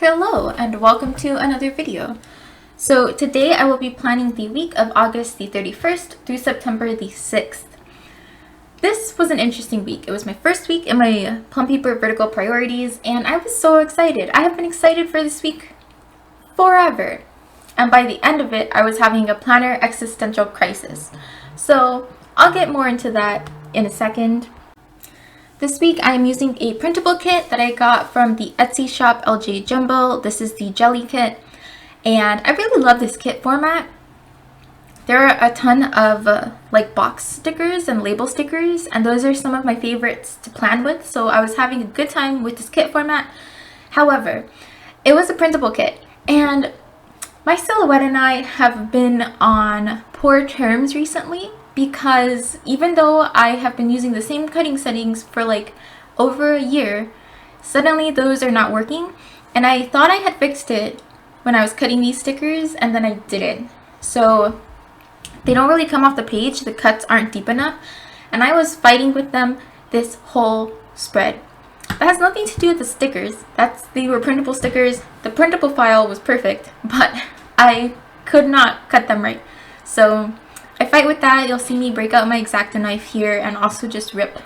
Hello and welcome to another video. So today I will be planning the week of August the 31st through September the 6th. This was an interesting week. It was my first week in my Plum Paper Vertical Priorities and I was so excited. I have been excited for this week forever. And by the end of it, I was having a planner existential crisis. So I'll get more into that in a second. This week I am using a printable kit that I got from the Etsy shop LJ Jumbo. This is the Jelly Kit and I really love this kit format. There are a ton of like box stickers and label stickers and those are some of my favorites to plan with, so I was having a good time with this kit format. However, it was a printable kit and my silhouette and I have been on poor terms recently, because even though I have been using the same cutting settings for like over a year, suddenly those are not working. And I thought I had fixed it when I was cutting these stickers and then I didn't. So they don't really come off the page, the cuts aren't deep enough, and I was fighting with them this whole spread. That has nothing to do with the stickers. They were printable stickers. The printable file was perfect, but I could not cut them right. So I fight with that. You'll see me break out my X-Acto knife here and also just rip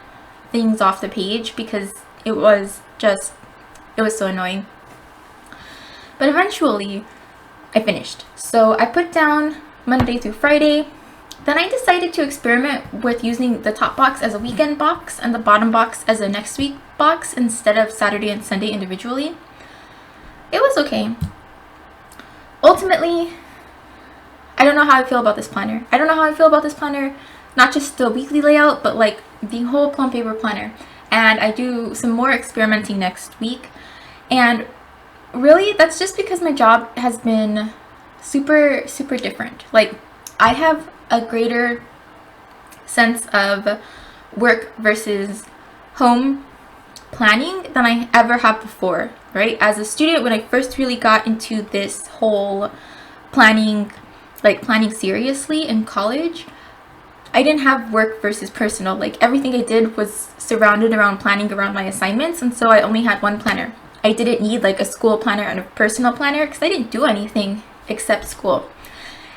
things off the page because it was so annoying. But eventually I finished. So I put down Monday through Friday. Then I decided to experiment with using the top box as a weekend box and the bottom box as a next week box instead of Saturday and Sunday individually. It was okay. Ultimately, I don't know how I feel about this planner. Not just the weekly layout, but like the whole Plum Paper planner. And I do some more experimenting next week. And really, that's just because my job has been super different. Like, I have a greater sense of work versus home planning than I ever have before, right? As a student, when I first really got into this whole planning seriously in college, I didn't have work versus personal. Like, everything I did was surrounded around planning around my assignments, and so I only had one planner. I didn't need like a school planner and a personal planner because I didn't do anything except school.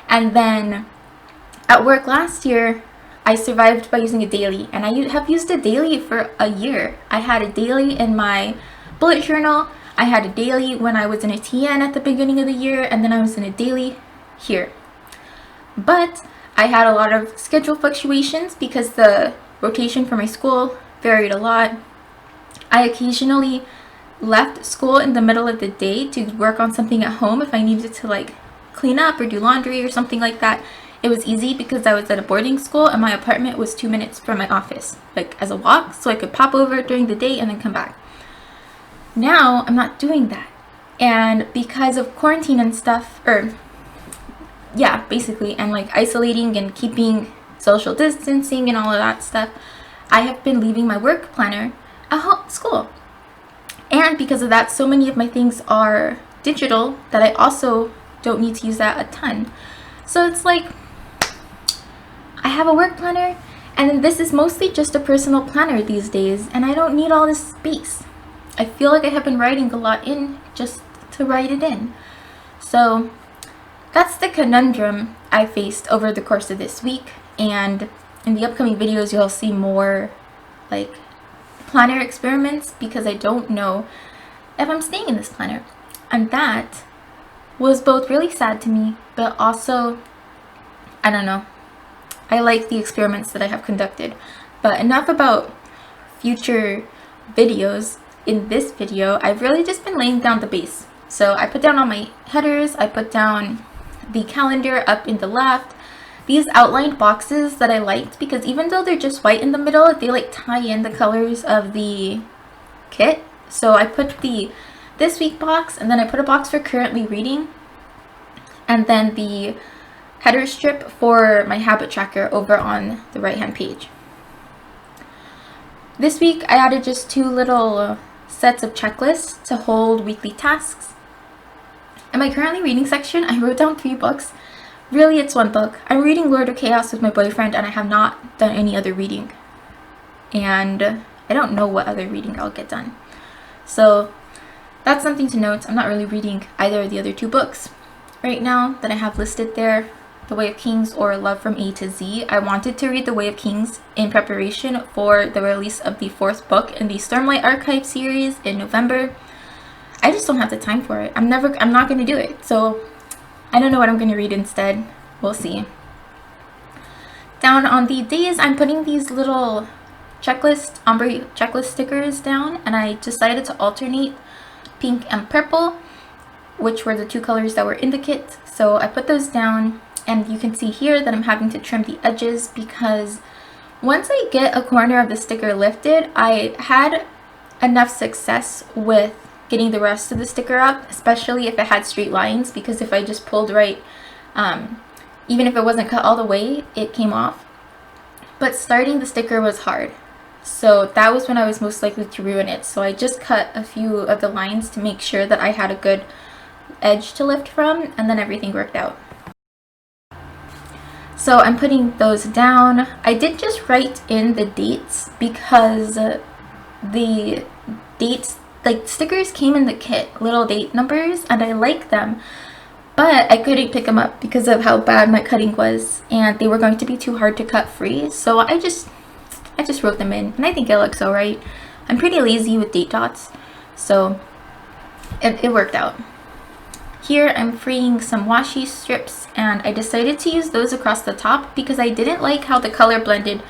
And then at work last year, I survived by using a daily, and I have used a daily for a year. I had a daily in my bullet journal. I had a daily when I was in a TN at the beginning of the year, and then I was in a daily here. But I had a lot of schedule fluctuations because the rotation for my school varied a lot. I occasionally left school in the middle of the day to work on something at home if I needed to like clean up or do laundry or something like that. It was easy because I was at a boarding school and my apartment was 2 minutes from my office, like as a walk, so I could pop over during the day and then come back. Now I'm not doing that, and because of quarantine and stuff, basically, and like isolating and keeping social distancing and all of that stuff, I have been leaving my work planner at school. And because of that, so many of my things are digital that I also don't need to use that a ton. So it's like, I have a work planner, and then this is mostly just a personal planner these days, and I don't need all this space. I feel like I have been writing a lot in just to write it in. So that's the conundrum I faced over the course of this week, and in the upcoming videos you'll see more like planner experiments because I don't know if I'm staying in this planner. And that was both really sad to me, but also, I don't know, I like the experiments that I have conducted. But enough about future videos. In this video, I've really just been laying down the base. So I put down all my headers, I put down the calendar up in the left, these outlined boxes that I liked because even though they're just white in the middle, they like tie in the colors of the kit. So I put the this week box, and then I put a box for currently reading, and then the header strip for my habit tracker over on the right hand page. This week I added just 2 little sets of checklists to hold weekly tasks. In my currently reading section, I wrote down 3 books. Really, it's 1 book. I'm reading Lord of Chaos with my boyfriend, and I have not done any other reading. And I don't know what other reading I'll get done. So that's something to note. I'm not really reading either of the other two books right now that I have listed there, The Way of Kings or Love from A to Z. I wanted to read The Way of Kings in preparation for the release of the 4th book in the Stormlight Archive series in November. I just don't have the time for it. I'm not going to do it. So I don't know what I'm going to read instead. We'll see. Down on the days, I'm putting these little ombre checklist stickers down, and I decided to alternate pink and purple, which were the 2 colors that were in the kit. So I put those down, and you can see here that I'm having to trim the edges because once I get a corner of the sticker lifted, I had enough success with getting the rest of the sticker up, especially if it had straight lines, because if I just pulled right, even if it wasn't cut all the way, it came off. But starting the sticker was hard. So that was when I was most likely to ruin it. So I just cut a few of the lines to make sure that I had a good edge to lift from, and then everything worked out. So I'm putting those down. I did just write in the dates because the dates, like stickers came in the kit, little date numbers, and I like them. But I couldn't pick them up because of how bad my cutting was, and they were going to be too hard to cut free. So I just wrote them in, and I think it looks alright. I'm pretty lazy with date dots, so it worked out. Here I'm freeing some washi strips, and I decided to use those across the top because I didn't like how the color blended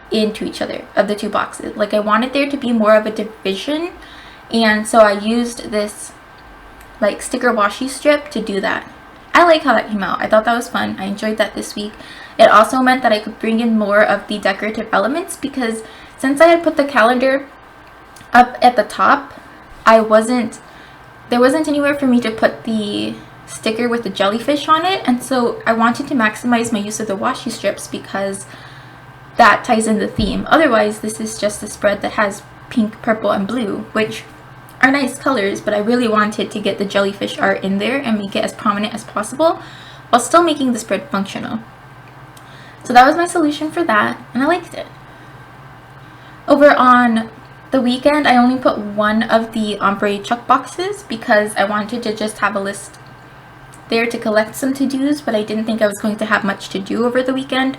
into each other of the 2 boxes. Like, I wanted there to be more of a division, and so I used this like sticker washi strip to do that. I like how that came out. I thought that was fun. I enjoyed that this week. It also meant that I could bring in more of the decorative elements because since I had put the calendar up at the top, there wasn't anywhere for me to put the sticker with the jellyfish on it, and so I wanted to maximize my use of the washi strips because that ties in the theme. Otherwise, this is just a spread that has pink, purple, and blue, which are nice colors, but I really wanted to get the jellyfish art in there and make it as prominent as possible while still making the spread functional. So that was my solution for that, and I liked it. Over on the weekend, I only put one of the ombre chuck boxes because I wanted to just have a list there to collect some to-dos, but I didn't think I was going to have much to do over the weekend.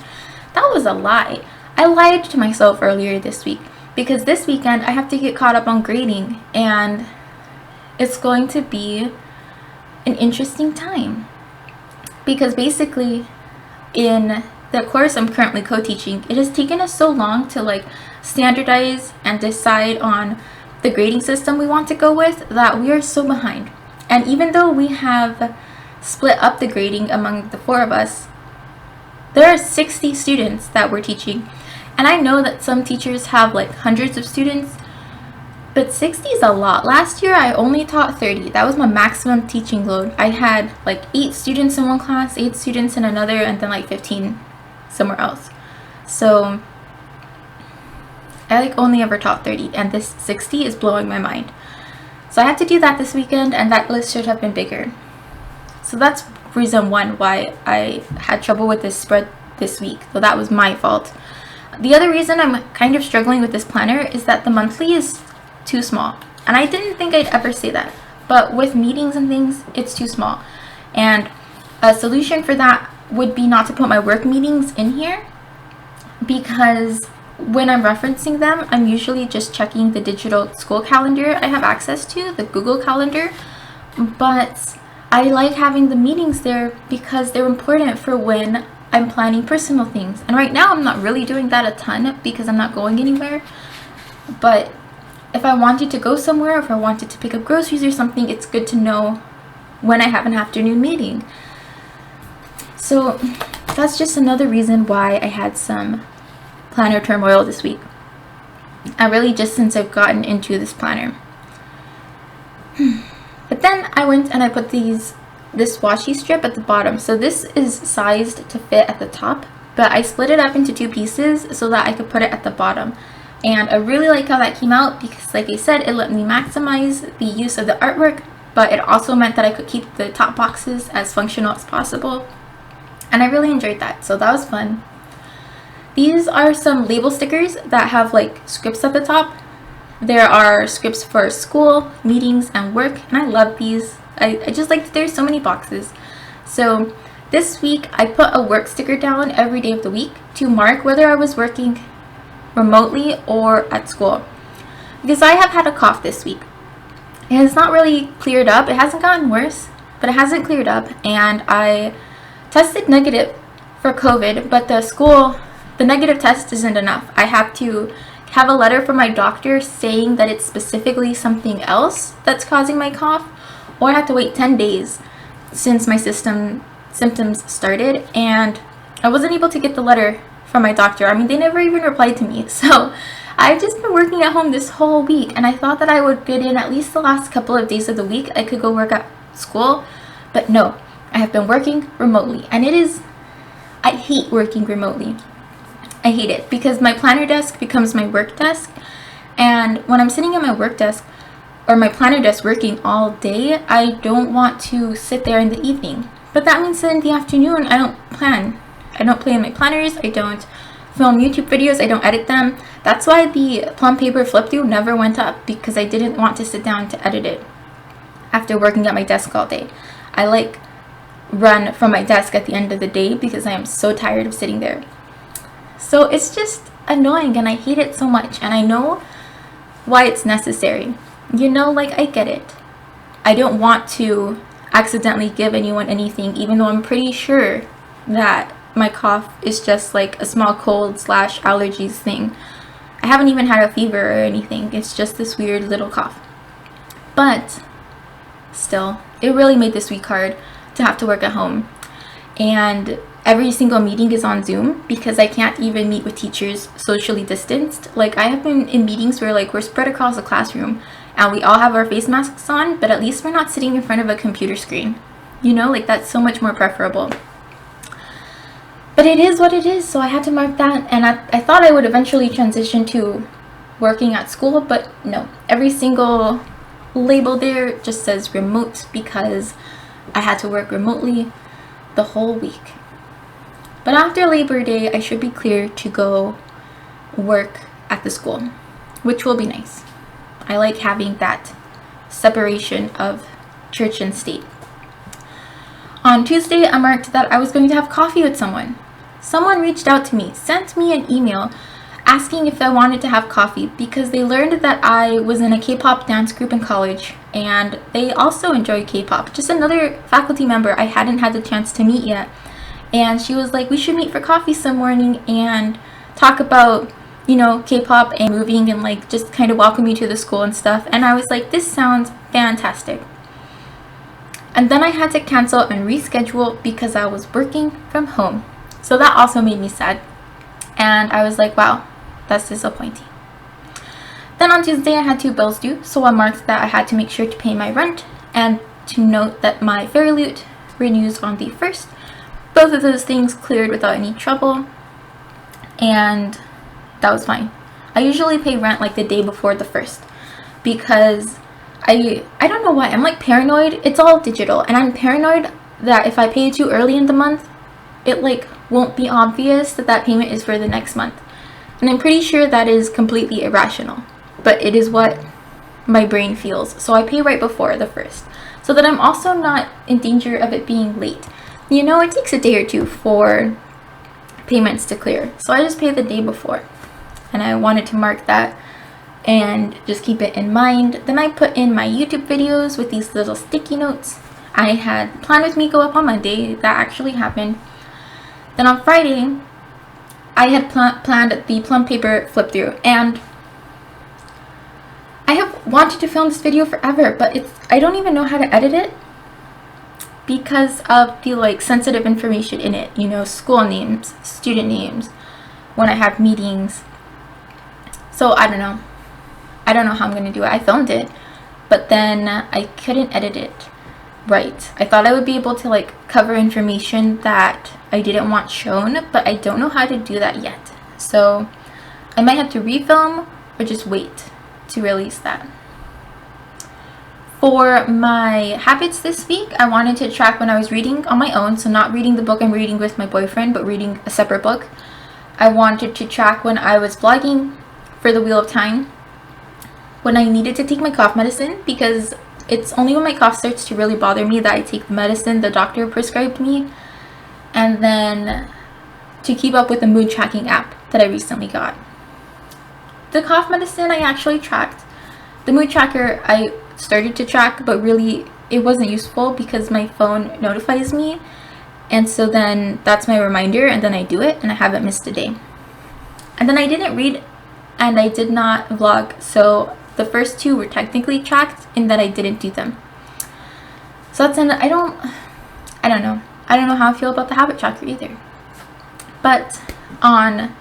That was a lie. I lied to myself earlier this week because this weekend I have to get caught up on grading, and it's going to be an interesting time because basically in the course I'm currently co-teaching, it has taken us so long to like standardize and decide on the grading system we want to go with that we are so behind. And even though we have split up the grading among the 4 of us, there are 60 students that we're teaching. And I know that some teachers have like hundreds of students, but 60 is a lot. Last year I only taught 30. That was my maximum teaching load. I had like 8 students in one class, 8 students in another, and then like 15 somewhere else. So I like only ever taught 30, and this 60 is blowing my mind. So I had to do that this weekend, and that list should have been bigger. So that's reason 1 why I had trouble with this spread this week. So that was my fault. The other reason I'm kind of struggling with this planner is that the monthly is too small. And I didn't think I'd ever say that, but with meetings and things, it's too small. And a solution for that would be not to put my work meetings in here, because when I'm referencing them, I'm usually just checking the digital school calendar I have access to, the Google Calendar. But I like having the meetings there because they're important for when I'm planning personal things. And right now I'm not really doing that a ton because I'm not going anywhere. But if I wanted to go somewhere, or if I wanted to pick up groceries or something, it's good to know when I have an afternoon meeting. So that's just another reason why I had some planner turmoil this week. Really just since I've gotten into this planner. But then I went and I put this washi strip at the bottom. So this is sized to fit at the top, but I split it up into 2 pieces so that I could put it at the bottom. And I really like how that came out because, like I said, it let me maximize the use of the artwork, but it also meant that I could keep the top boxes as functional as possible. And I really enjoyed that, so that was fun. These are some label stickers that have like scripts at the top. There are scripts for school, meetings, and work, and I love these. I just like that there's so many boxes. So this week I put a work sticker down every day of the week to mark whether I was working remotely or at school, because I have had a cough this week. It has not really cleared up. It hasn't gotten worse, but it hasn't cleared up, and I tested negative for COVID, but the negative test isn't enough. I have to have a letter from my doctor saying that it's specifically something else that's causing my cough, or I have to wait 10 days since my symptoms started, and I wasn't able to get the letter from my doctor. I mean, they never even replied to me. So I've just been working at home this whole week, and I thought that I would get in at least the last couple of days of the week. I could go work at school, but no, I have been working remotely, and I hate working remotely. I hate it because my planner desk becomes my work desk, and when I'm sitting at my work desk or my planner desk working all day, I don't want to sit there in the evening. But that means that in the afternoon, I don't plan in my planners, I don't film YouTube videos, I don't edit them. That's why the plum paper flip through never went up, because I didn't want to sit down to edit it after working at my desk all day. I run from my desk at the end of the day because I am so tired of sitting there. So it's just annoying, and I hate it so much, and I know why it's necessary. I get it. I don't want to accidentally give anyone anything, even though I'm pretty sure that my cough is just like a small cold / allergies thing. I haven't even had a fever or anything. It's just this weird little cough. But still, it really made this week hard to have to work at home. And every single meeting is on Zoom because I can't even meet with teachers socially distanced. I have been in meetings where we're spread across the classroom and we all have our face masks on, but at least we're not sitting in front of a computer screen. That's so much more preferable. But it is what it is, so I had to mark that, and I thought I would eventually transition to working at school, but no. Every single label there just says remote because I had to work remotely the whole week. But after Labor Day, I should be clear to go work at the school, which will be nice. I like having that separation of church and state. On Tuesday, I marked that I was going to have coffee with someone. Someone reached out to me, sent me an email asking if I wanted to have coffee because they learned that I was in a K-pop dance group in college, and they also enjoy K-pop. Just another faculty member I hadn't had the chance to meet yet. And she was like, we should meet for coffee some morning and talk about, K-pop and moving and just kind of welcome you to the school and stuff. And I was like, this sounds fantastic. And then I had to cancel and reschedule because I was working from home. So that also made me sad. And I was like, wow, that's disappointing. Then on Tuesday, I had 2 bills due. So I marked that I had to make sure to pay my rent and to note that my FairyLoot renews on the 1st. Both of those things cleared without any trouble, and that was fine. I usually pay rent the day before the 1st because I don't know why. I'm paranoid. It's all digital, and I'm paranoid that if I pay too early in the month, it won't be obvious that payment is for the next month. And I'm pretty sure that is completely irrational, but it is what my brain feels. So I pay right before the 1st so that I'm also not in danger of it being late. It takes a day or two for payments to clear. So I just pay the day before. And I wanted to mark that and just keep it in mind. Then I put in my YouTube videos with these little sticky notes. I had Plan With Me go up on Monday. That actually happened. Then on Friday, I had planned the plum paper flip through. And I have wanted to film this video forever, but I don't even know how to edit it, because of the sensitive information in it, school names, student names, when I have meetings. So I don't know how I'm gonna do it. I filmed it, but then I couldn't edit it right. I thought I would be able to cover information that I didn't want shown, but I don't know how to do that yet. So I might have to refilm or just wait to release that. For my habits this week, I wanted to track when I was reading on my own, so not reading the book I'm reading with my boyfriend, but reading a separate book. I wanted to track when I was vlogging for the Wheel of Time. when I needed to take my cough medicine, because it's only when my cough starts to really bother me that I take the medicine the doctor prescribed me, and then to keep up with the mood tracking app that I recently got. The cough medicine I actually tracked. The mood tracker I started to track, but really it wasn't useful because my phone notifies me, and so then that's my reminder, and then I do it and I haven't missed a day. And then I didn't read and I did not vlog, so the first two were technically tracked in that I didn't do them. So that's I don't know. I don't know how I feel about the habit tracker either. But on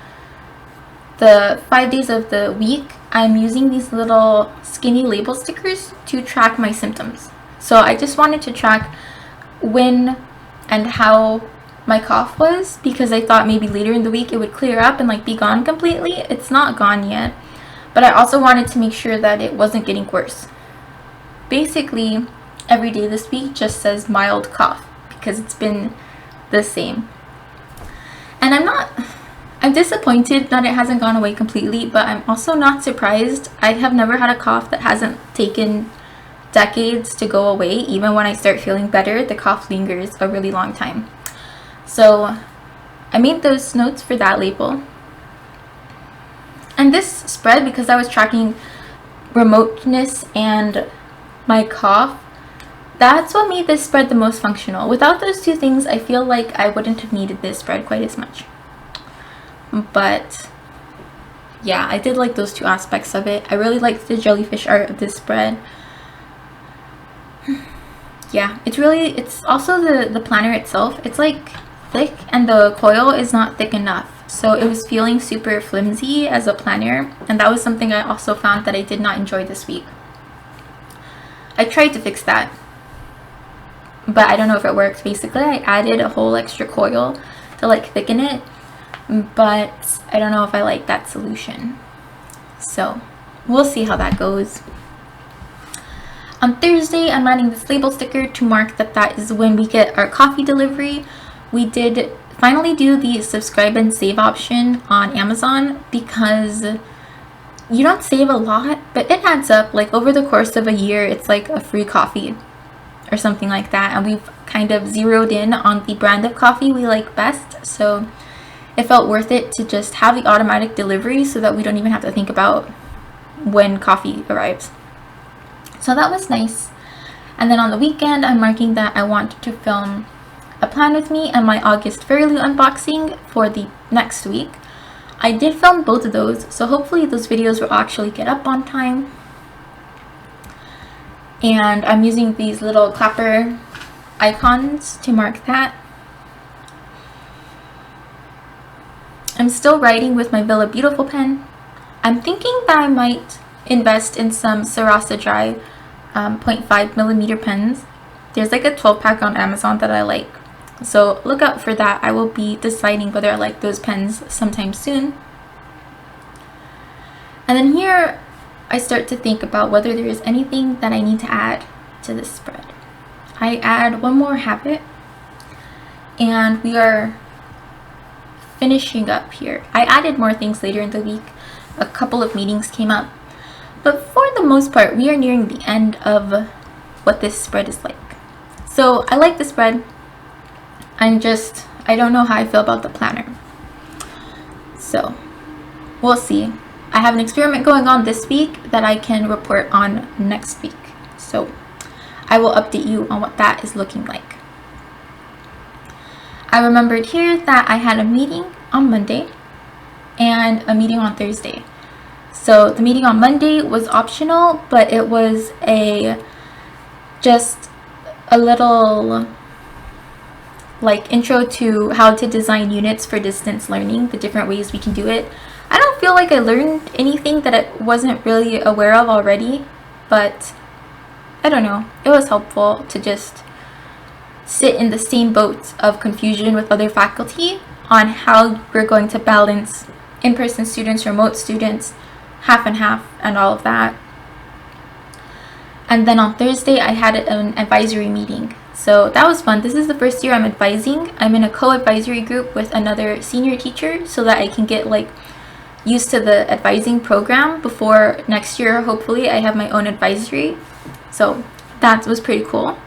the 5 days of the week, I'm using these little skinny label stickers to track my symptoms. So I just wanted to track when and how my cough was, because I thought maybe later in the week it would clear up and like be gone completely. It's not gone yet, but I also wanted to make sure that it wasn't getting worse. Basically, every day this week just says mild cough because it's been the same. And I'm disappointed that it hasn't gone away completely, but I'm also not surprised. I have never had a cough that hasn't taken decades to go away. Even when I start feeling better, the cough lingers a really long time. So I made those notes for that label. And this spread, because I was tracking remoteness and my cough, that's what made this spread the most functional. Without those two things, I feel like I wouldn't have needed this spread quite as much. But yeah, I did like those two aspects of it. I really liked the jellyfish art of this spread. Yeah, it's also the planner itself. It's like thick and the coil is not thick enough. So it was feeling super flimsy as a planner, and that was something I also found that I did not enjoy this week. I tried to fix that, but I don't know if it worked. Basically, I added a whole extra coil to like thicken it, but I don't know if I like that solution. So we'll see how that goes. On Thursday, I'm adding this label sticker to mark that is when we get our coffee delivery. We did finally do the subscribe and save option on Amazon, because you don't save a lot, but it adds up. Like over the course of a year, it's like a free coffee or something like that, and we've kind of zeroed in on the brand of coffee we like best, so it felt worth it to just have the automatic delivery so that we don't even have to think about when coffee arrives. So that was nice. And then on the weekend, I'm marking that I want to film a plan with me and my August Fairly unboxing for the next week. I did film both of those, so hopefully those videos will actually get up on time. And I'm using these little clapper icons to mark that. I'm still writing with my Villa Beautiful pen. I'm thinking that I might invest in some Sarasa Dry 0.5mm pens. There's like a 12-pack on Amazon that I like, so look out for that. I will be deciding whether I like those pens sometime soon. And then here I start to think about whether there is anything that I need to add to this spread. I add one more habit, and we are finishing up here. I added more things later in the week. A couple of meetings came up, but for the most part, we are nearing the end of what this spread is like. So I like the spread. I don't know how I feel about the planner. So we'll see. I have an experiment going on this week that I can report on next week. So I will update you on what that is looking like. I remembered here that I had a meeting on Monday and a meeting on Thursday. So the meeting on Monday was optional, but it was just a little like intro to how to design units for distance learning, the different ways we can do it. I don't feel like I learned anything that I wasn't really aware of already, but I don't know. It was helpful to just sit in the same boat of confusion with other faculty on how we're going to balance in-person students, remote students, half and half, and all of that. And then on Thursday, I had an advisory meeting. So that was fun. This is the first year I'm advising. I'm in a co-advisory group with another senior teacher so that I can get like used to the advising program before next year. Hopefully I have my own advisory. So that was pretty cool.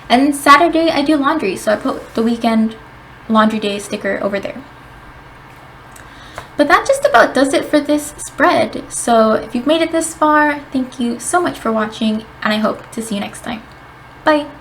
And Saturday I do laundry, so I put the weekend laundry day sticker over there. But that just about does it for this spread. So if you've made it this far, thank you so much for watching, and I hope to see you next time. Bye!